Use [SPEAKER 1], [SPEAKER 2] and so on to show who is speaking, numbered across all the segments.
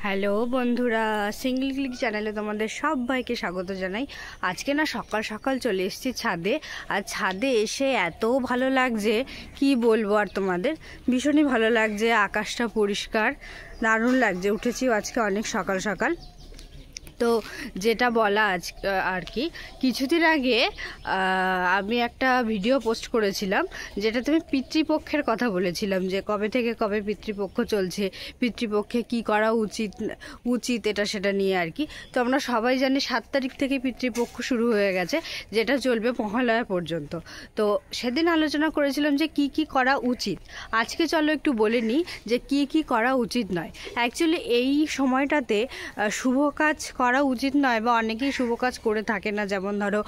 [SPEAKER 1] Hello বন্ধুরা, single click চ্যানেলে তোমাদের সবাইকে স্বাগত জানাই। আজকে না সকাল সকাল চলে এসেছি ছাদে। আর ছাদে এসে এত ভালো লাগছে, কি বলবো আর তোমাদের। ভীষণই ভালো লাগছে, আকাশটা পরিষ্কার, দারুণ লাগছে। উঠেছিও আজকে অনেক সকাল সকাল। তো যেটা বলা আর কি, কিছুদিন আগে আমি একটা ভিডিও পোস্ট করেছিলাম, যেটা তুমি পিতৃপক্ষের কথা বলেছিলাম, যে কবে থেকে কবে পিতৃপক্ষ চলছে, পিতৃপক্ষে কি করা উচিত এটা সেটা নিয়ে আর কি। তো আমরা সবাই জানি 7 তারিখ থেকে পিতৃপক্ষ শুরু হয়ে গেছে, যেটা চলবে মহালয়া পর্যন্ত। তো সেদিন আলোচনা করেছিলাম যে কি কি করা উচিত। আজকে চলো একটু বলে নিই যে কি কি করা উচিত নয়। অ্যাকচুয়ালি এই সময়টাতে শুভ কাজ করা উচিত নয়, বা অনেকেই শুভ কাজ করে থাকে না। যেমন ধরো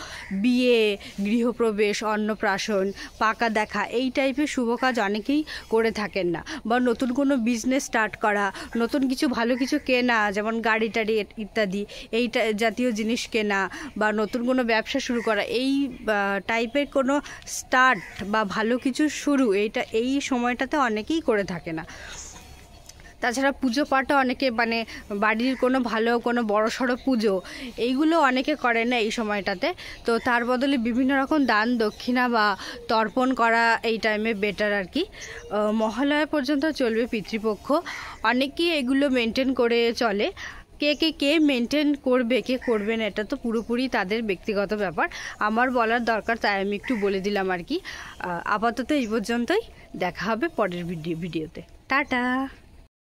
[SPEAKER 1] বিয়ে, গৃহপ্রবেশ, অন্নপ্রাশন, পাকা দেখা, এই টাইপের শুভ কাজ অনেকেই করে থাকেন না। বা নতুন কোনো বিজনেস স্টার্ট করা, নতুন কিছু ভালো কিছু কেনা, যেমন গাড়ি টাড়ি ইত্যাদি, এই জাতীয় জিনিস কেনা, বা নতুন কোনো ব্যবসা শুরু করা, এই টাইপের কোনো স্টার্ট বা ভালো কিছু শুরু, এই সময়টাতে অনেকেই করে থাকে না। তাছাড়া পুজো পাঠও অনেকে, মানে বাড়ির কোনো ভালো কোনো বড়সড় পুজো, এইগুলো অনেকে করে না এই সময়টাতে। তো তার বদলে বিভিন্ন রকম দান দক্ষিণা বা তর্পণ করা এই টাইমে বেটার আর কি। মহালয়া পর্যন্ত চলবে পিতৃপক্ষ। অনেকেই এগুলো মেনটেন করে চলে। কে মেনটেন করবে, কে করবে না, এটা তো পুরোপুরি তাদের ব্যক্তিগত ব্যাপার। আমার বলার দরকার, তাই আমি একটু বলে দিলাম আর কি। আপাতত এই পর্যন্তই। দেখা হবে পরের ভিডিওতে। টাটা।